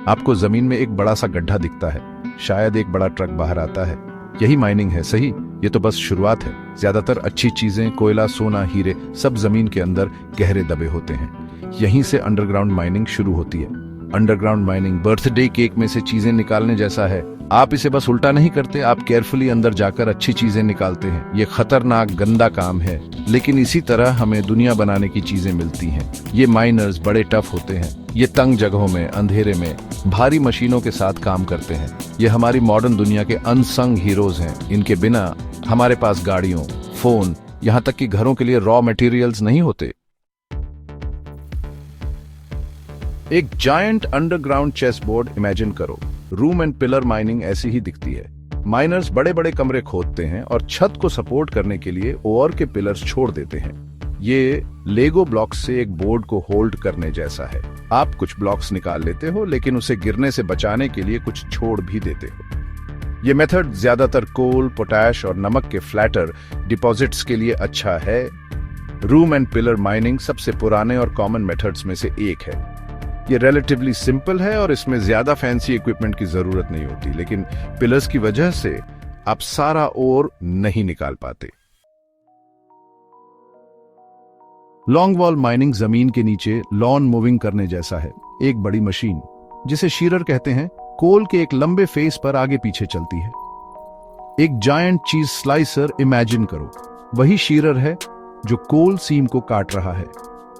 आपको जमीन में एक बड़ा सा गड्ढा दिखता है, शायद एक बड़ा ट्रक बाहर आता है। यही माइनिंग है, सही? ये तो बस शुरुआत है। ज्यादातर अच्छी चीजें, कोयला, सोना, हीरे, सब जमीन के अंदर गहरे दबे होते हैं। यहीं से अंडरग्राउंड माइनिंग शुरू होती है। अंडरग्राउंड माइनिंग बर्थडे केक में से चीजें निकालने जैसा है। आप इसे बस उल्टा नहीं करते, आप केयरफुली अंदर जाकर अच्छी चीजें निकालते हैं। ये खतरनाक, गंदा काम है, लेकिन इसी तरह हमें दुनिया बनाने की चीजें मिलती हैं। ये माइनर्स बड़े टफ होते हैं। ये तंग जगहों में, अंधेरे में, भारी मशीनों के साथ काम करते हैं। ये हमारी मॉडर्न दुनिया के अनसंग हीरोज हैं। इनके बिना हमारे पास गाड़ियों, फोन, यहाँ तक कि घरों के लिए रॉ मटेरियल्स नहीं होते। एक giant underground chess board imagine करो। रूम एंड पिलर माइनिंग ऐसी ही दिखती है। माइनर्स बड़े बड़े कमरे खोदते हैं और छत को सपोर्ट करने के लिए ओर के पिलर्स छोड़ देते हैं। ये लेगो ब्लॉक्स से एक बोर्ड को होल्ड करने जैसा है। आप कुछ ब्लॉक्स निकाल लेते हो, लेकिन उसे गिरने से बचाने के लिए कुछ छोड़ भी देते हो। ये मेथड ज्यादातर कोल, पोटैश और नमक के फ्लैटर डिपॉजिट्स के लिए अच्छा है। रूम एंड पिलर माइनिंग सबसे पुराने और कॉमन मेथड्स में से एक है। ये रिलेटिवली सिंपल है और इसमें ज्यादा फैंसी इक्विपमेंट की जरूरत नहीं होती, लेकिन पिलर्स की वजह से आप सारा ओर नहीं निकाल पाते। लॉन्ग वॉल माइनिंग जमीन के नीचे लॉन मूविंग करने जैसा है। एक बड़ी मशीन, जिसे शीरर कहते हैं, कोल के एक लंबे फेस पर आगे पीछे चलती है। एक जायंट चीज स्लाइसर इमेजिन करो। वही शीरर है जो कोल सीम को काट रहा है।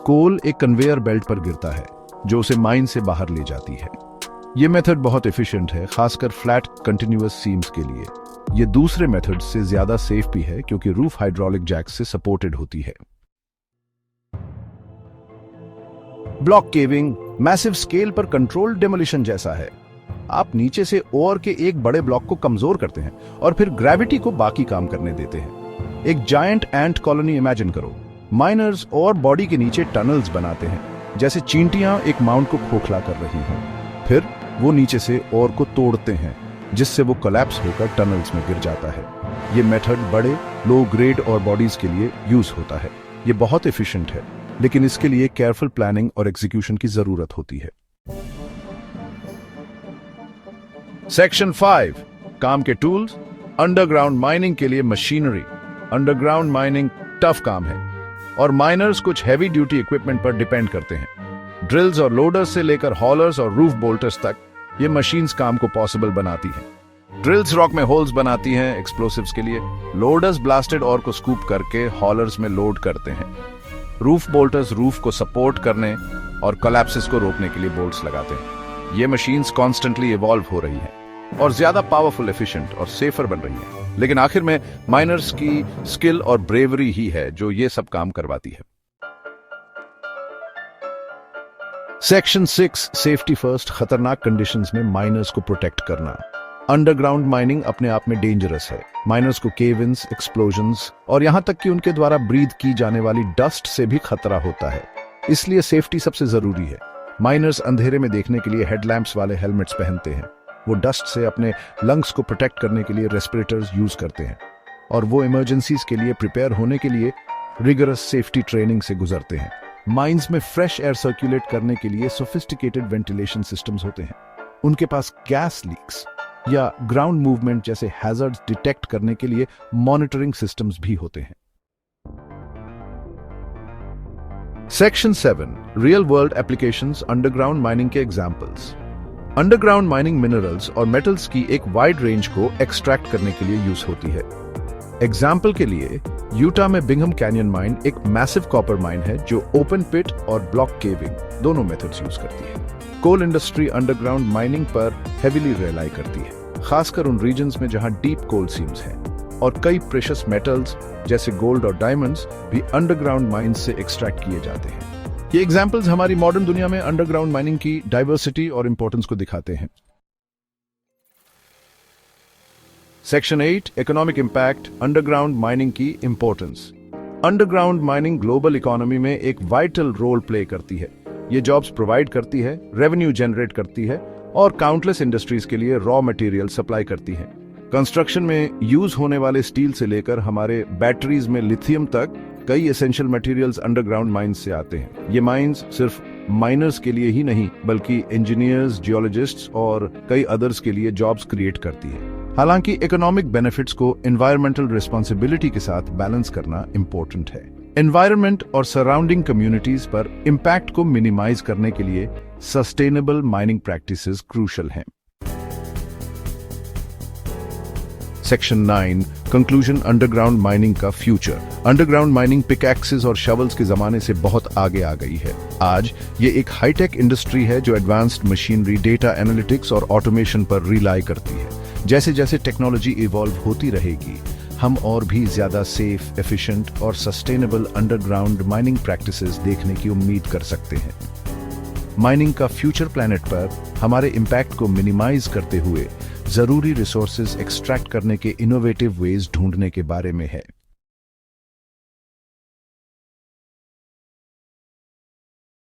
कोल एक कन्वेयर बेल्ट पर गिरता है, जो उसे माइन से बाहर ले जाती है। यह मेथड बहुत एफिशिएंट है, खासकर फ्लैट कंटिन्यूअस सीम्स के लिए। यह दूसरे मेथड से ज्यादा सेफ भी है, क्योंकि रूफ हाइड्रोलिक जैक से सपोर्टेड होती है। ब्लॉक केविंग मैसिव स्केल पर कंट्रोल्ड डेमोलिशन जैसा है। आप नीचे से ओर के एक बड़े ब्लॉक को कमजोर करते हैं और फिर ग्रेविटी को बाकी काम करने देते हैं। एक जायंट एंट कॉलोनी इमेजिन करो। माइनर्स और बॉडी के नीचे टनल्स बनाते हैं, जैसे चींटियां एक माउंट को खोखला कर रही हैं। फिर वो नीचे से और को तोड़ते हैं, जिससे वो कोलैप्स होकर टनल्स में गिर जाता है। ये मेथड बड़े, लो ग्रेड और बॉडीज के लिए यूज होता है। ये बहुत एफिशिएंट है, लेकिन इसके लिए केयरफुल प्लानिंग और एग्जीक्यूशन की जरूरत होती है। सेक्शन 5, काम के टूल्स। अंडरग्राउंड माइनिंग के लिए मशीनरी। अंडरग्राउंड माइनिंग टफ काम है और माइनर्स कुछ हैवी ड्यूटी इक्विपमेंट पर डिपेंड करते हैं। ड्रिल्स और लोडर्स से लेकर हॉलर्स और रूफ बोल्टर्स तक ये मशीन्स काम को पॉसिबल बनाती हैं। ड्रिल्स रॉक में होल्स बनाती हैं एक्सप्लोसिव्स के लिए। लोडर्स ब्लास्टेड और को स्कूप करके हॉलर्स में लोड करते हैं। रूफ बोल्टर्स रूफ को सपोर्ट करने और कोलैप्सिस को रोकने के लिए बोल्ट्स लगाते हैं। ये मशीन्स कॉन्स्टेंटली इवॉल्व हो रही हैं और ज्यादा पावरफुल, एफिशिएंट और सेफर बन रही हैं। लेकिन आखिर में माइनर्स की स्किल और ब्रेवरी ही है जो ये सब काम करवाती है। Section 6, safety first. खतरनाक कंडीशंस में माइनर्स को प्रोटेक्ट करना। अंडरग्राउंड माइनिंग अपने आप में डेंजरस है। माइनर्स को केव-इन्स, एक्सप्लोजन्स और यहां तक कि उनके द्वारा ब्रीथ की जाने वाली डस्ट से भी खतरा होता है। इसलिए सेफ्टी सबसे जरूरी है। माइनर्स अंधेरे में देखने के लिए हेडलैम्प्स वाले हेलमेट्स पहनते हैं। वो डस्ट से अपने लंग्स को प्रोटेक्ट करने के लिए रेस्पिरेटर्स यूज करते हैं और वो इमरजेंसीज के लिए प्रिपेयर होने के लिए रिगरस सेफ्टी ट्रेनिंग से गुजरते हैं। माइंस में फ्रेश एयर सर्कुलेट करने के लिए सोफिस्टिकेटेड वेंटिलेशन सिस्टम्स होते हैं। उनके पास गैस लीक्स या ग्राउंड मूवमेंट जैसे हैजर्ड्स डिटेक्ट करने के लिए मॉनिटरिंग सिस्टम्स भी होते हैं। Section 7, real world applications. Underground mining के एग्जांपल्स। अंडरग्राउंड माइनिंग मिनरल्स और मेटल्स की एक वाइड रेंज को एक्सट्रैक्ट करने के लिए यूज होती है। एग्जाम्पल के लिए यूटा में बिंघम कैनियन माइन एक मैसिव कॉपर माइन है जो ओपन पिट और ब्लॉक केविंग दोनों मेथड्स यूज करती है। कोल इंडस्ट्री अंडरग्राउंड माइनिंग पर हेविली रिलाई करती है, खासकर उन रीजन्स में जहां डीप कोल सीम्स हैं। और कई प्रेशियस मेटल्स जैसे गोल्ड और डायमंड्स भी अंडरग्राउंड माइंस से एक्सट्रैक्ट किए जाते हैं। ये एग्जाम्पल्स हमारी मॉडर्न दुनिया में अंडरग्राउंड माइनिंग की डाइवर्सिटी और इंपॉर्टेंस को दिखाते हैं। Section 8, economic impact. Underground mining की importance. Underground mining global economy में एक वाइटल रोल प्ले करती है। ये जॉब्स प्रोवाइड करती है, रेवेन्यू जनरेट करती है और काउंटलेस इंडस्ट्रीज के लिए रॉ मटेरियल सप्लाई करती है। कंस्ट्रक्शन में यूज होने वाले स्टील से लेकर हमारे बैटरीज में लिथियम तक कई एसेंशियल मटेरियल्स अंडरग्राउंड माइंस से आते हैं। ये माइंस सिर्फ माइनर्स के लिए ही नहीं बल्कि इंजीनियर्स, जियोलॉजिस्ट्स और कई अदर्स के लिए जॉब्स क्रिएट करती है। हालांकि इकोनॉमिक बेनिफिट्स को एनवायरमेंटल रिस्पॉन्सिबिलिटी के साथ बैलेंस करना इंपॉर्टेंट है। एनवायरनमेंट और सराउंडिंग कम्युनिटीज पर इम्पैक्ट को मिनिमाइज करने के लिए सस्टेनेबल माइनिंग प्रैक्टिसेस क्रूशल हैं। सेक्शन 9 कंक्लूजन, अंडरग्राउंड माइनिंग का फ्यूचर। अंडरग्राउंड माइनिंग पिकैक्सेस और शवल्स के जमाने से बहुत आगे आ गई है। आज ये एक हाईटेक इंडस्ट्री है जो एडवांस्ड मशीनरी, डेटा एनालिटिक्स और ऑटोमेशन पर रिलाई करती है। जैसे जैसे टेक्नोलॉजी इवॉल्व होती रहेगी, हम और भी ज्यादा सेफ, एफिशिएंट और सस्टेनेबल अंडरग्राउंड माइनिंग प्रैक्टिसेस देखने की उम्मीद कर सकते हैं। माइनिंग का फ्यूचर प्लैनेट पर हमारे इम्पैक्ट को मिनिमाइज करते हुए जरूरी रिसोर्सेज एक्सट्रैक्ट करने के इनोवेटिव वेज ढूंढने के बारे में है।